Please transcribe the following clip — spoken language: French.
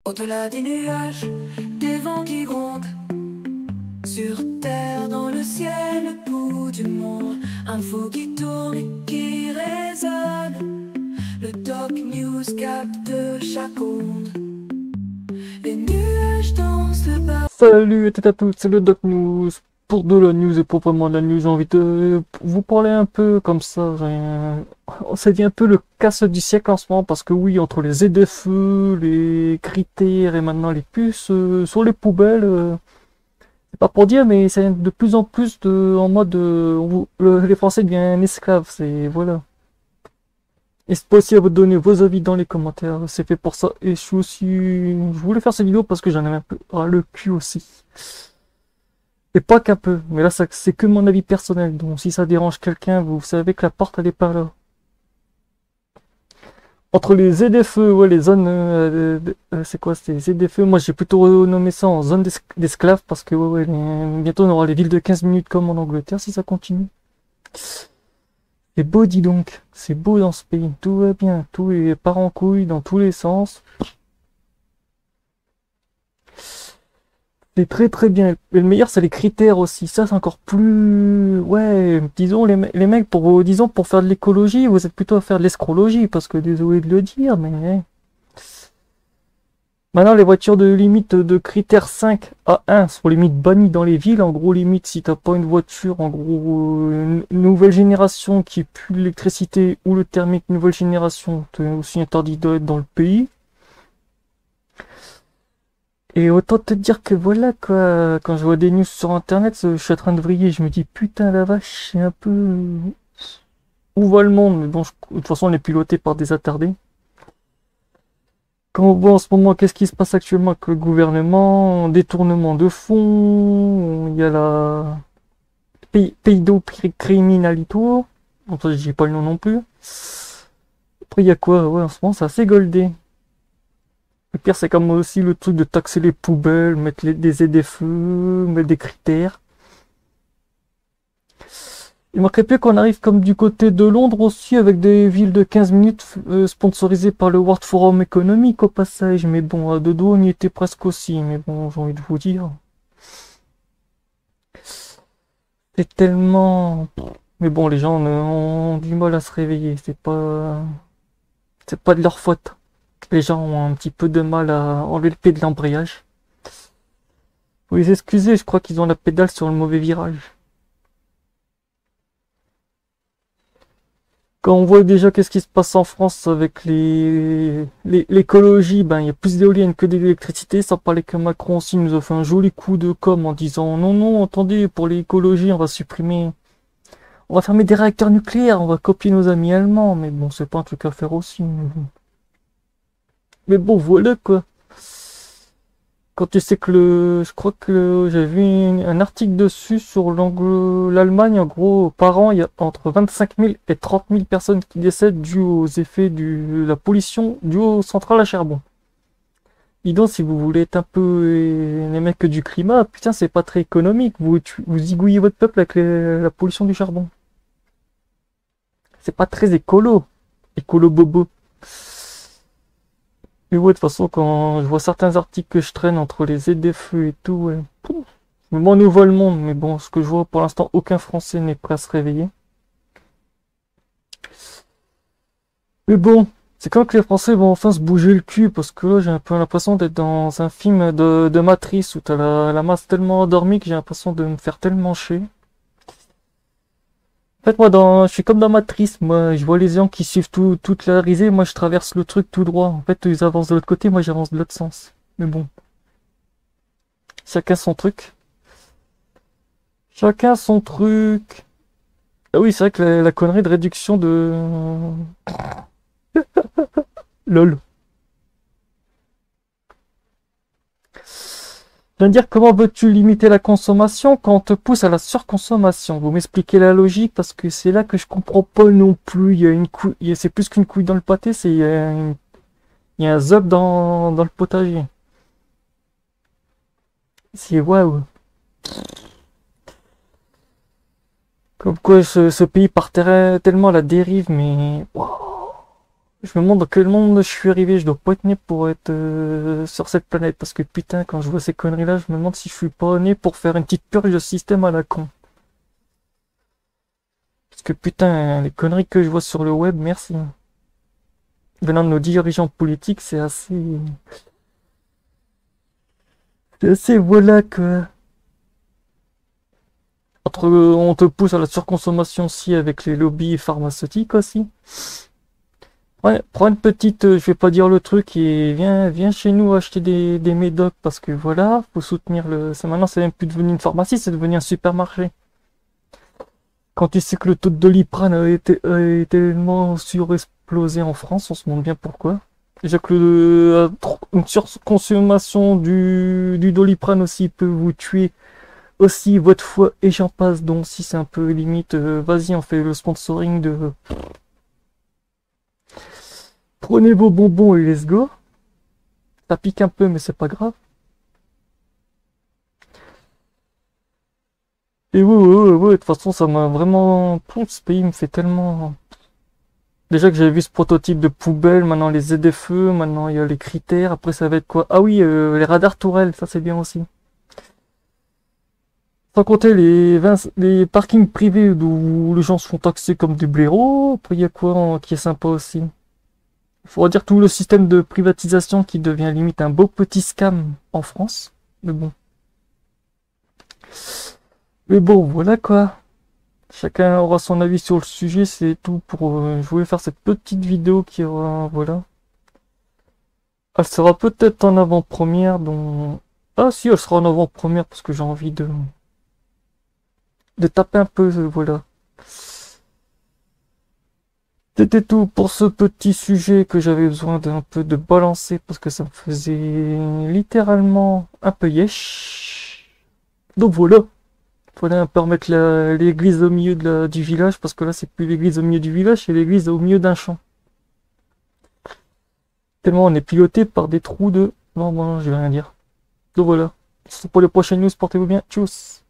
Au-delà des nuages, des vents qui grondent, sur terre, dans le ciel, le bout du monde, info qui tourne et qui résonne. Le Doc News capte chaque onde. Les nuages dansent le bas. Salut à toutes et à tous, c'est le Doc News. Pour de la news et proprement de la news, j'ai envie de vous parler un peu comme ça. Ça dit un peu le casse du siècle en ce moment parce que oui, entre les ZFE, les critères et maintenant les puces sur les poubelles, c'est pas pour dire, mais c'est de plus en plus en mode les Français deviennent esclaves. C'est voilà. N'hésitez pas aussi à vous donner vos avis dans les commentaires. C'est fait pour ça. Et je voulais faire cette vidéo parce que j'en avais un peu ras le cul aussi. Et pas qu'un peu, mais là c'est que mon avis personnel, donc si ça dérange quelqu'un, vous savez que la porte elle est par là. Entre les ZFE, ouais, les zones, c'est quoi, c'est ZFE, moi j'ai plutôt renommé ça en zone d'esclaves, parce que ouais, bientôt on aura les villes de 15 minutes comme en Angleterre si ça continue. C'est beau, dis donc, c'est beau dans ce pays, tout va bien, tout est part en couille dans tous les sens. C'est très très bien. Et le meilleur, c'est les critères aussi. Ça, c'est encore plus... Ouais, disons, les mecs, disons, pour faire de l'écologie, vous êtes plutôt à faire de l'escrologie, parce que désolé de le dire, mais... Maintenant, les voitures de limite de critères 5 à 1 sont limite bannies dans les villes. En gros, limite, si t'as pas une voiture, en gros, une nouvelle génération qui pue l'électricité ou le thermique nouvelle génération, t'es aussi interdit d'être dans le pays. Et autant te dire que voilà quoi, quand je vois des news sur internet, je suis en train de vriller, je me dis putain la vache, c'est un peu... Où va le monde? Mais bon, de toute façon on est piloté par des attardés. Quand on voit en ce moment qu'est-ce qui se passe actuellement avec le gouvernement, détournement de fonds, il y a la pédocriminalité, donc ça je dis pas le nom non plus. Après il y a quoi? Ouais, en ce moment c'est assez goldé. Le pire, c'est comme aussi le truc de taxer les poubelles, mettre des ZFE, mettre des critères. Il manquerait plus qu'on arrive comme du côté de Londres aussi, avec des villes de 15 minutes sponsorisées par le World Forum économique au passage. Mais bon, à deux doigts, on y était presque aussi. Mais bon, j'ai envie de vous dire. C'est tellement... Mais bon, les gens ont du mal à se réveiller. C'est pas de leur faute. Les gens ont un petit peu de mal à enlever le pied de l'embrayage. Vous les excusez, je crois qu'ils ont la pédale sur le mauvais virage. Quand on voit déjà qu'est-ce qui se passe en France avec l'écologie, ben il y a plus d'éoliennes que d'électricité, sans parler que Macron aussi nous a fait un joli coup de com' en disant non non attendez, pour l'écologie on va fermer des réacteurs nucléaires, on va copier nos amis allemands, mais bon c'est pas un truc à faire aussi. Mais bon voilà quoi. Quand tu sais que je crois que j'ai vu un article dessus sur l'Allemagne, en gros, par an, il y a entre 25 000 et 30 000 personnes qui décèdent dues aux effets de la pollution due aux centrales à charbon. Dis donc, si vous voulez être un peu les mecs du climat, putain, c'est pas très économique. Vous zigouillez votre peuple avec la pollution du charbon. C'est pas très écolo. Écolo bobo. Mais ouais, de toute façon, quand je vois certains articles que je traîne entre les ZFE et tout, ouais, pouf, je me demande où va le monde, mais bon, ce que je vois pour l'instant, aucun Français n'est prêt à se réveiller. Mais bon, c'est quand que les Français vont enfin se bouger le cul, parce que là, j'ai un peu l'impression d'être dans un film de Matrice, où t'as la masse tellement endormie que j'ai l'impression de me faire tellement chier. En fait, moi, je suis comme dans Matrice, moi, je vois les gens qui suivent toute la risée, moi, je traverse le truc tout droit. En fait, ils avancent de l'autre côté, moi, j'avance de l'autre sens. Mais bon. Chacun son truc. Chacun son truc. Ah oui, c'est vrai que la connerie de réduction de... LOL. Je viens de dire, comment veux-tu limiter la consommation quand on te pousse à la surconsommation? Vous m'expliquez la logique parce que c'est là que je comprends pas non plus. Il y a une couille, c'est plus qu'une couille dans le pâté, il y a un zob dans le potager. C'est waouh. Comme quoi ce pays partirait tellement à la dérive, mais... Wow. Je me demande dans quel monde je suis arrivé, je dois pas être né pour être sur cette planète, parce que putain, quand je vois ces conneries-là, je me demande si je suis pas né pour faire une petite purge de système à la con. Parce que putain, les conneries que je vois sur le web, merci. Venant de nos dirigeants politiques, c'est assez... C'est assez voilà quoi. Entre, on te pousse à la surconsommation aussi avec les lobbies pharmaceutiques aussi. Ouais, prends une petite, je vais pas dire le truc, et viens chez nous acheter des médocs parce que voilà, faut soutenir le. Ça maintenant, c'est même plus devenu une pharmacie, c'est devenu un supermarché. Quand tu sais que le taux de Doliprane a été tellement surexplosé en France, on se demande bien pourquoi. Déjà que une surconsommation du Doliprane aussi peut vous tuer aussi votre foie et j'en passe. Donc si c'est un peu limite, vas-y, on fait le sponsoring de prenez vos bonbons et let's go. Ça pique un peu, mais c'est pas grave. Et ouais, de toute façon, ça m'a vraiment. Ce pays me fait tellement. Déjà que j'avais vu ce prototype de poubelle, maintenant les ZFE, maintenant il y a les critères, après ça va être quoi? Ah oui, les radars tourelles, ça c'est bien aussi. Sans compter les parkings privés où les gens se font taxer comme des blaireaux, après il y a quoi qui est sympa aussi? Il faudra dire tout le système de privatisation qui devient limite un beau petit scam en France. Mais bon. Mais bon, voilà quoi. Chacun aura son avis sur le sujet, c'est tout pour... je voulais faire cette petite vidéo qui aura... Voilà. Elle sera peut-être en avant-première, donc... Ah si, elle sera en avant-première parce que j'ai envie de taper un peu, voilà. C'était tout pour ce petit sujet que j'avais besoin d'un peu de balancer parce que ça me faisait littéralement un peu yesh. Donc voilà. Fallait un peu remettre l'église au milieu du village parce que là c'est plus l'église au milieu du village, c'est l'église au milieu d'un champ. Tellement on est piloté par des trous de... Non, je vais rien dire. Donc voilà. C'est pour les prochaines news, portez-vous bien. Tchuss.